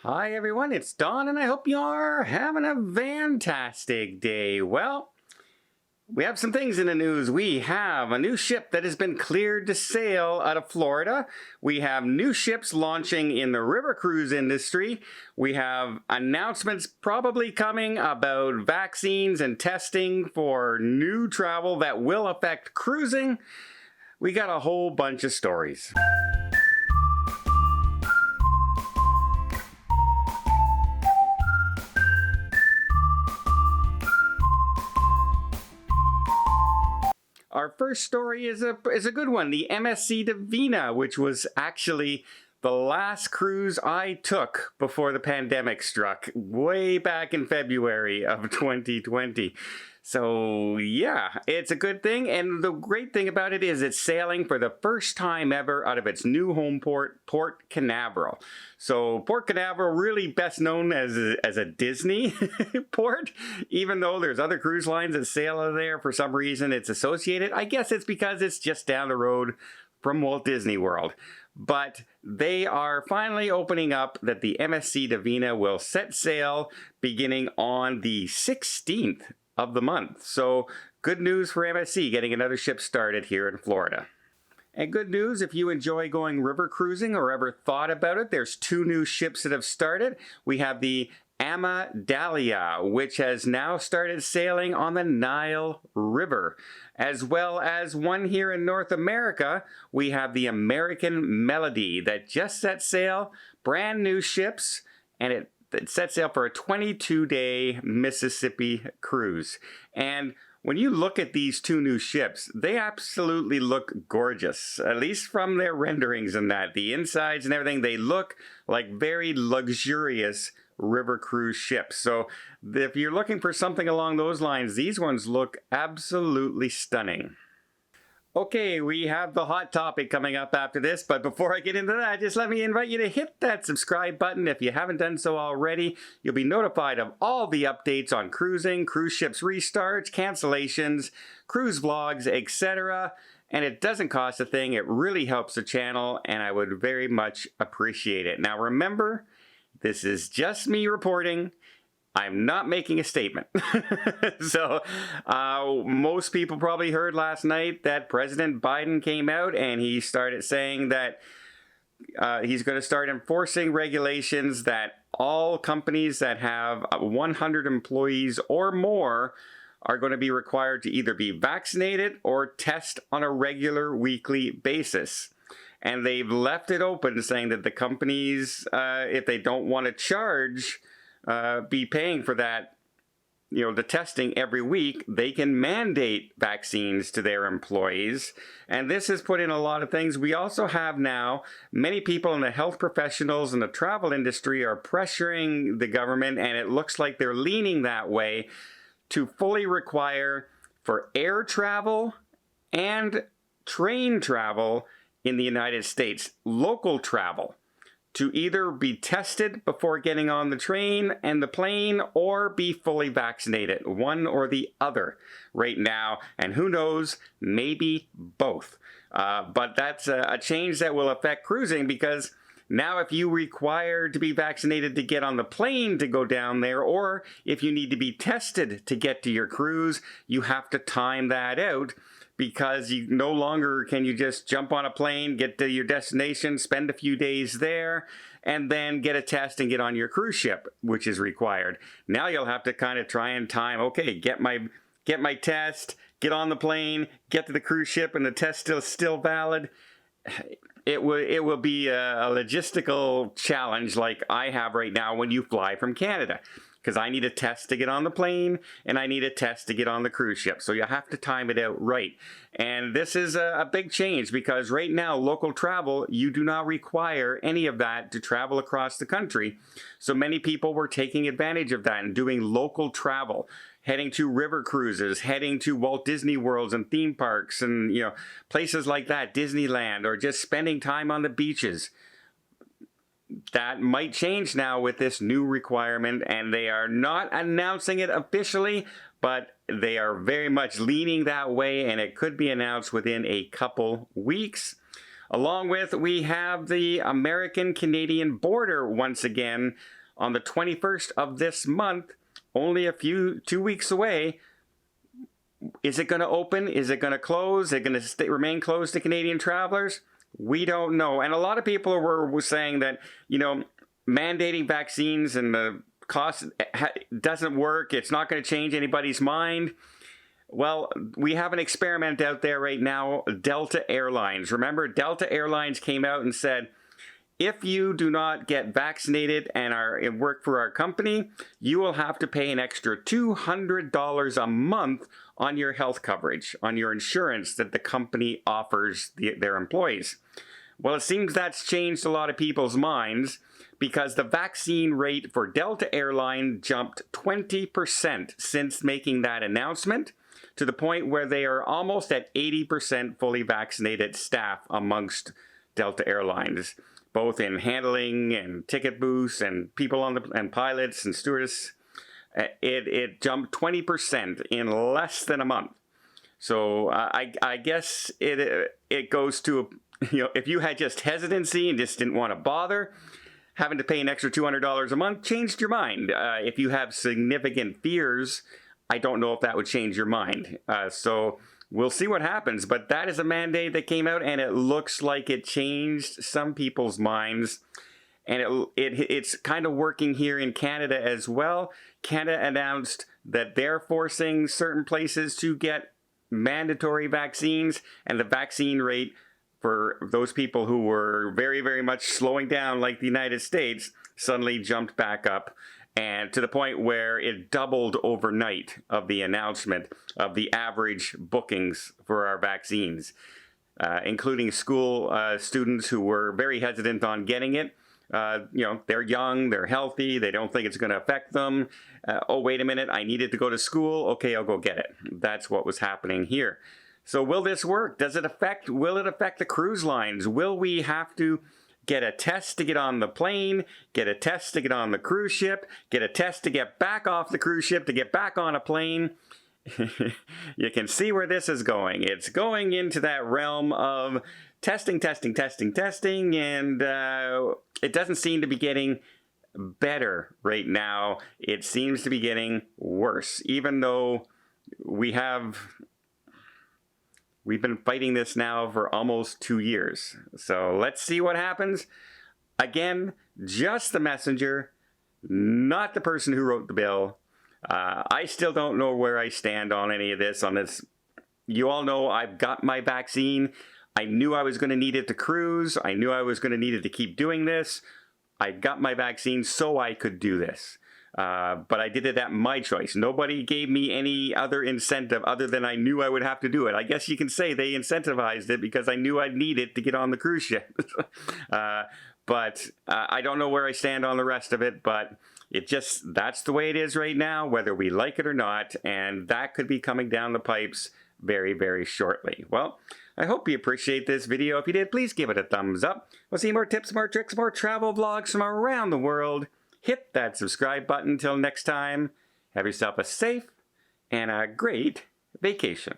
Hi everyone, it's Don and I hope you are having a fantastic day. Well, we have some things in the news. We have a new ship that has been cleared to sail out of Florida. We have new ships launching in the river cruise industry. We have announcements probably coming about vaccines and testing for new travel that will affect cruising. We got a whole bunch of stories. Our first story is a good one, the MSC Divina, which was actually the last cruise I took before the pandemic struck, way back in February of 2020. So yeah, it's a good thing, and the great thing about it is it's sailing for the first time ever out of its new home port, Port Canaveral. So Port Canaveral, really best known as a Disney port, even though there's other cruise lines that sail out of there. For some reason it's associated. I guess it's because it's just down the road from Walt Disney World. But they are finally opening up that the MSC Divina will set sail beginning on the 16th of the month. So good news for MSC getting another ship started here in Florida. And good news if you enjoy going river cruising or ever thought about it, there's two new ships that have started. We have the Amadalia, which has now started sailing on the Nile River, as well as one here in North America. We have the American Melody that just set sail, brand new ships, and it sets sail for a 22-day Mississippi cruise. And when you look at these two new ships, they absolutely look gorgeous, at least from their renderings and that. The insides and everything, they look like very luxurious river cruise ships. So if you're looking for something along those lines, these ones look absolutely stunning. Okay, we have the hot topic coming up after this, but before I get into that, just let me invite you to hit that subscribe button if you haven't done so already. You'll be notified of all the updates on cruising, cruise ships restarts, cancellations, cruise vlogs, etc. And it doesn't cost a thing. It really helps the channel, and I would very much appreciate it. Now remember, this is just me reporting. I'm not making a statement. So most people probably heard last night that President Biden came out and he started saying that he's going to start enforcing regulations that all companies that have 100 employees or more are going to be required to either be vaccinated or test on a regular weekly basis. And they've left it open, saying that the companies, if they don't want to charge, be paying for that, the testing every week, they can mandate vaccines to their employees. And this has put in a lot of things. We also have now many people in the health professionals and the travel industry are pressuring the government, and it looks like they're leaning that way to fully require for air travel and train travel in the United States, local travel, to either be tested before getting on the train and the plane or be fully vaccinated, one or the other right now. And who knows, maybe both. But that's a change that will affect cruising, because now if you require to be vaccinated to get on the plane to go down there, or if you need to be tested to get to your cruise, you have to time that out, because you no longer can you just jump on a plane, get to your destination, spend a few days there, and then get a test and get on your cruise ship, which is required. Now you'll have to kind of try and time, okay, get my test, get on the plane, get to the cruise ship, and the test still valid. It will be a logistical challenge like I have right now when you fly from Canada, because I need a test to get on the plane and I need a test to get on the cruise ship. So you have to time it out right. And this is a big change, because right now, local travel, you do not require any of that to travel across the country. So many people were taking advantage of that and doing local travel, heading to river cruises, heading to Walt Disney Worlds and theme parks and, places like that, Disneyland, or just spending time on the beaches. That might change now with this new requirement, and they are not announcing it officially, but they are very much leaning that way, and it could be announced within a couple weeks. Along with, we have the American-Canadian border once again on the 21st of this month, only 2 weeks away. Is it going to open? Is it going to close? Is it going to remain closed to Canadian travelers? We don't know. And a lot of people were saying that, you know, mandating vaccines and the cost doesn't work. It's not going to change anybody's mind. Well, we have an experiment out there right now, Delta Airlines. Remember, Delta Airlines came out and said, if you do not get vaccinated and work for our company, you will have to pay an extra $200 a month on your health coverage, on your insurance that the company offers their employees. Well, it seems that's changed a lot of people's minds because the vaccine rate for Delta Airlines jumped 20% since making that announcement, to the point where they are almost at 80% fully vaccinated staff amongst Delta Airlines, both in handling and ticket booths and people and pilots and stewardess. It jumped 20% in less than a month. So I guess it goes to, you know, if you had just hesitancy and just didn't want to bother, having to pay an extra $200 a month changed your mind. If you have significant fears, I don't know if that would change your mind. So we'll see what happens. But that is a mandate that came out, and it looks like it changed some people's minds. And it's kind of working here in Canada as well. Canada announced that they're forcing certain places to get mandatory vaccines, and the vaccine rate for those people who were very, very much slowing down, like the United States, suddenly jumped back up. And to the point where it doubled overnight of the announcement of the average bookings for our vaccines, including school students who were very hesitant on getting it. You know, they're young, they're healthy, they don't think it's going to affect them. Oh, wait a minute, I needed to go to school. Okay, I'll go get it. That's what was happening here. So will this work? Will it affect the cruise lines? Will we have to get a test to get on the plane, get a test to get on the cruise ship, get a test to get back off the cruise ship, to get back on a plane? You can see where this is going. It's going into that realm of testing, and it doesn't seem to be getting better right now. It seems to be getting worse, even though we've been fighting this now for almost 2 years. So let's see what happens. Again, just the messenger, not the person who wrote the bill. I still don't know where I stand on any of this. You all know I've got my vaccine. I knew I was going to need it to cruise. I knew I was going to need it to keep doing this. I got my vaccine so I could do this. But I did it at my choice. Nobody gave me any other incentive other than I knew I would have to do it. I guess you can say they incentivized it because I knew I'd need it to get on the cruise ship. But I don't know where I stand on the rest of it, but that's the way it is right now, whether we like it or not, and that could be coming down the pipes very, very shortly. Well, I hope you appreciate this video. If you did, please give it a thumbs up. We'll see more tips, more tricks, more travel vlogs from around the world. Hit that subscribe button. Until next time, have yourself a safe and a great vacation.